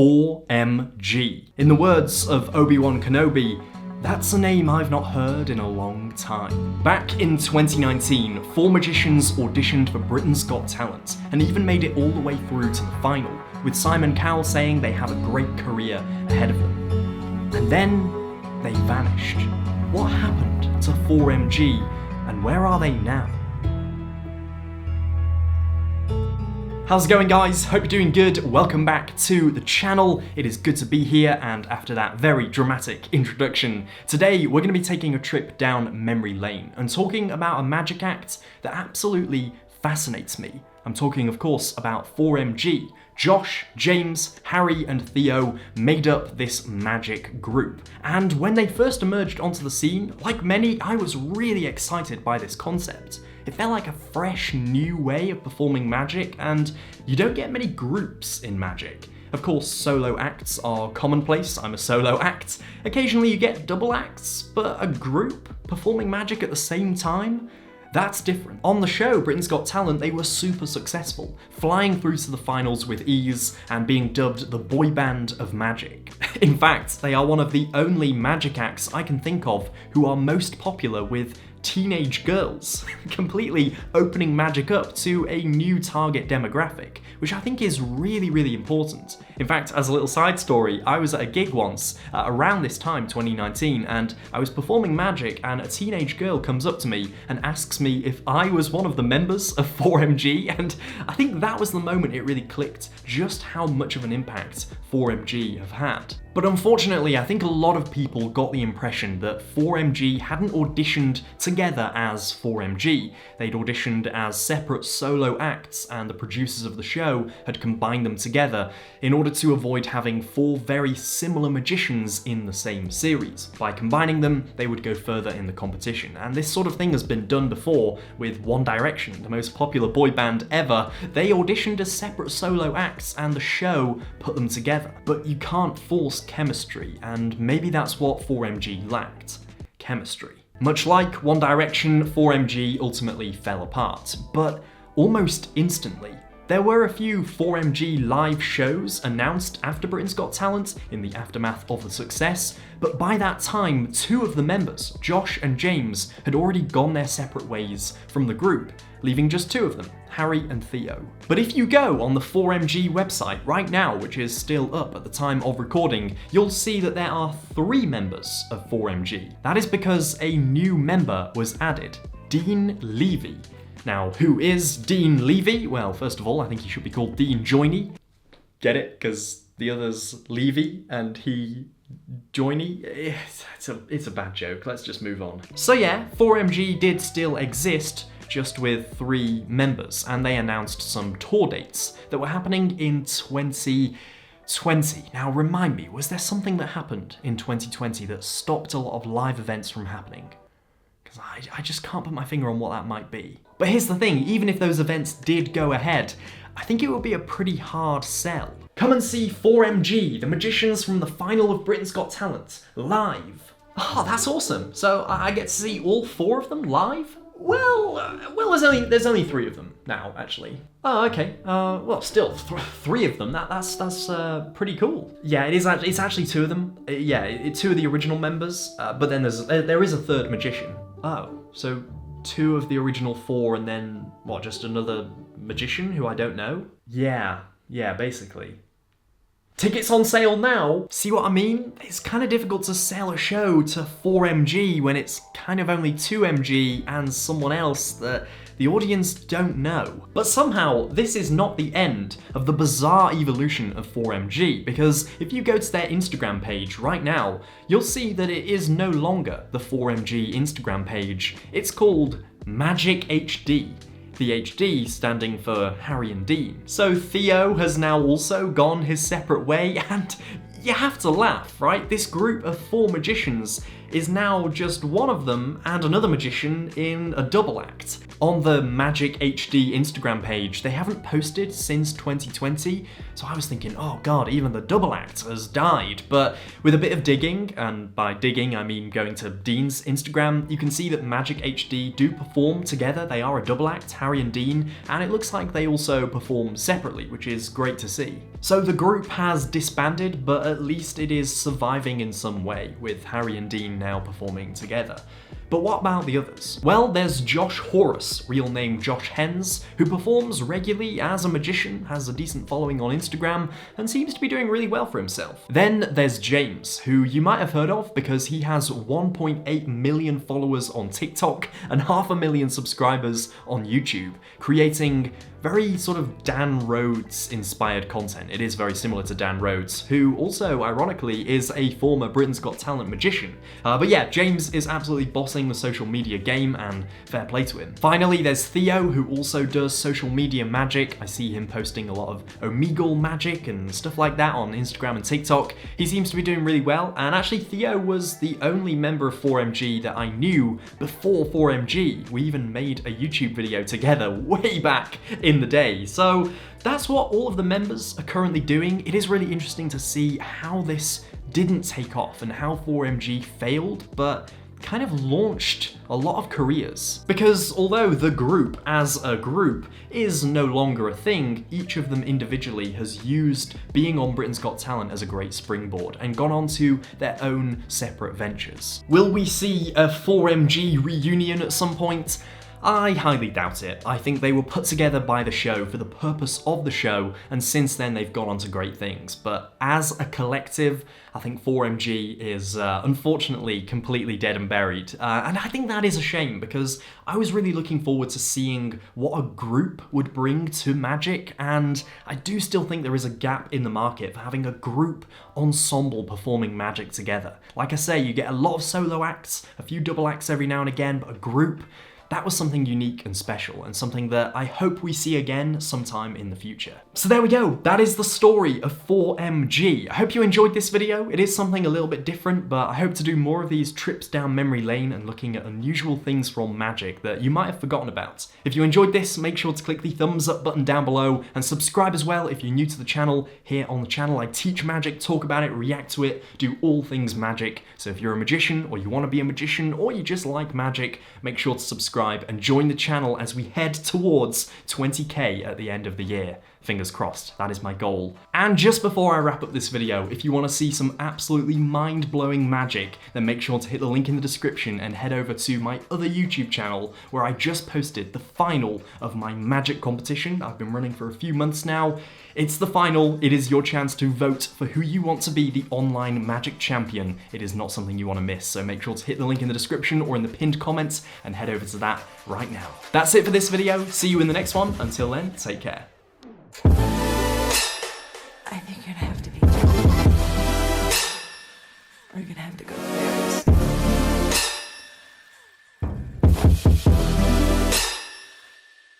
4MG. In the words of Obi-Wan Kenobi, that's a name I've not heard in a long time. Back in 2019, 4 magicians auditioned for Britain's Got Talent and even made it all the way through to the final, with Simon Cowell saying they have a great career ahead of them. And then they vanished. What happened to 4MG and where are they now? How's it going, guys? Hope you're doing good. Welcome back to the channel. It is good to be here, and after that very dramatic introduction, today we're going to be taking a trip down memory lane and talking about a magic act that absolutely fascinates me. I'm talking, of course, about 4MG. Josh, James, Harry and Theo made up this magic group. And when they first emerged onto the scene, like many, I was really excited by this concept. It felt like a fresh, new way of performing magic, and you don't get many groups in magic. Of course, solo acts are commonplace. I'm a solo act. Occasionally you get double acts, but a group performing magic at the same time? That's different. On the show, Britain's Got Talent, they were super successful, flying through to the finals with ease and being dubbed the boy band of magic. In fact, they are one of the only magic acts I can think of who are most popular with teenage girls, completely opening magic up to a new target demographic, which I think is really, really important. In fact, as a little side story, I was at a gig once around this time, 2019, and I was performing magic and a teenage girl comes up to me and asks me if I was one of the members of 4MG, and I think that was the moment it really clicked just how much of an impact 4MG have had. But unfortunately, I think a lot of people got the impression that 4MG hadn't auditioned together as 4MG. They'd auditioned as separate solo acts, and the producers of the show had combined them together in order to avoid having 4 very similar magicians in the same series. By combining them, they would go further in the competition. And this sort of thing has been done before with One Direction, the most popular boy band ever. They auditioned as separate solo acts and the show put them together. But you can't force chemistry, and maybe that's what 4MG lacked. Chemistry. Much like One Direction, 4MG ultimately fell apart, but almost instantly. There were a few 4MG live shows announced after Britain's Got Talent in the aftermath of the success, but by that time, 2 of the members, Josh and James, had already gone their separate ways from the group, leaving just 2 of them, Harry and Theo. But if you go on the 4MG website right now, which is still up at the time of recording, you'll see that there are 3 members of 4MG. That is because a new member was added, Dean Levy. Now, who is Dean Levy? Well, first of all, I think he should be called Dean Joiney. Get it? Because the other's Levy and he Joiney? It's a bad joke. Let's just move on. So yeah, 4MG did still exist, just with 3 members, and they announced some tour dates that were happening in 2020. Now remind me, was there something that happened in 2020 that stopped a lot of live events from happening? Because I just can't put my finger on what that might be. But here's the thing, even if those events did go ahead, I think it would be a pretty hard sell. Come and see 4MG, the magicians from the final of Britain's Got Talent, live. Oh, that's awesome. So I get to see all 4 of them live? Well, there's only 3 of them now, actually. Oh, okay. Well, still 3 of them. That's pretty cool. Yeah, it is. It's actually 2 of them. Yeah, 2 of the original members. But then there is a 3rd magician. Oh, so 2 of the original 4, and then what? Just another magician who I don't know? Yeah, basically. Tickets on sale now. See what I mean? It's kind of difficult to sell a show to 4MG when it's kind of only 2MG and someone else that the audience don't know. But somehow, this is not the end of the bizarre evolution of 4MG, because if you go to their Instagram page right now, you'll see that it is no longer the 4MG Instagram page. It's called Magic HD. The HD standing for Harry and Dean. So Theo has now also gone his separate way, and you have to laugh, right? This group of 4 magicians, is now just one of them and another magician in a double act. On the Magic HD Instagram page, they haven't posted since 2020, so I was thinking, oh god, even the double act has died. But with a bit of digging, and by digging I mean going to Dean's Instagram, you can see that Magic HD do perform together. They are a double act, Harry and Dean, and it looks like they also perform separately, which is great to see. So the group has disbanded, but at least it is surviving in some way, with Harry and Dean now performing together. But what about the others? Well, there's Josh Horus, real name Josh Hens, who performs regularly as a magician, has a decent following on Instagram, and seems to be doing really well for himself. Then there's James, who you might have heard of because he has 1.8 million followers on TikTok and 500,000 subscribers on YouTube, creating very sort of Dan Rhodes inspired content. It is very similar to Dan Rhodes, who also, ironically, is a former Britain's Got Talent magician. But yeah, James is absolutely bossing the social media game, and fair play to him. Finally, there's Theo, who also does social media magic. I see him posting a lot of Omegle magic and stuff like that on Instagram and TikTok. He seems to be doing really well, and actually Theo was the only member of 4MG that I knew before 4MG. We even made a YouTube video together way back in the day. So that's what all of the members are currently doing. It is really interesting to see how this didn't take off and how 4MG failed, but kind of launched a lot of careers. Because although the group as a group is no longer a thing, each of them individually has used being on Britain's Got Talent as a great springboard and gone on to their own separate ventures. Will we see a 4MG reunion at some point? I highly doubt it. I think they were put together by the show for the purpose of the show, and since then they've gone on to great things. But as a collective, I think 4MG is unfortunately completely dead and buried. And I think that is a shame, because I was really looking forward to seeing what a group would bring to Magic, and I do still think there is a gap in the market for having a group ensemble performing Magic together. Like I say, you get a lot of solo acts, a few double acts every now and again, but a group, that was something unique and special, and something that I hope we see again sometime in the future. So there we go, that is the story of 4MG. I hope you enjoyed this video. It is something a little bit different, but I hope to do more of these trips down memory lane and looking at unusual things from Magic that you might have forgotten about. If you enjoyed this, make sure to click the thumbs up button down below, and subscribe as well if you're new to the channel. Here on the channel I teach Magic, talk about it, react to it, do all things Magic. So if you're a magician, or you want to be a magician, or you just like Magic, make sure to subscribe and join the channel as we head towards 20k at the end of the year. Fingers crossed, that is my goal. And just before I wrap up this video, if you want to see some absolutely mind-blowing magic, then make sure to hit the link in the description and head over to my other YouTube channel, where I just posted the final of my magic competition. I've been running for a few months now. It's the final. It is your chance to vote for who you want to be the online Magic champion. It is not something you want to miss, so make sure to hit the link in the description or in the pinned comments and head over to that right now. That's it for this video. See you in the next one. Until then, take care. I think you're gonna have to be gentle. Or you're gonna have to go to Paris.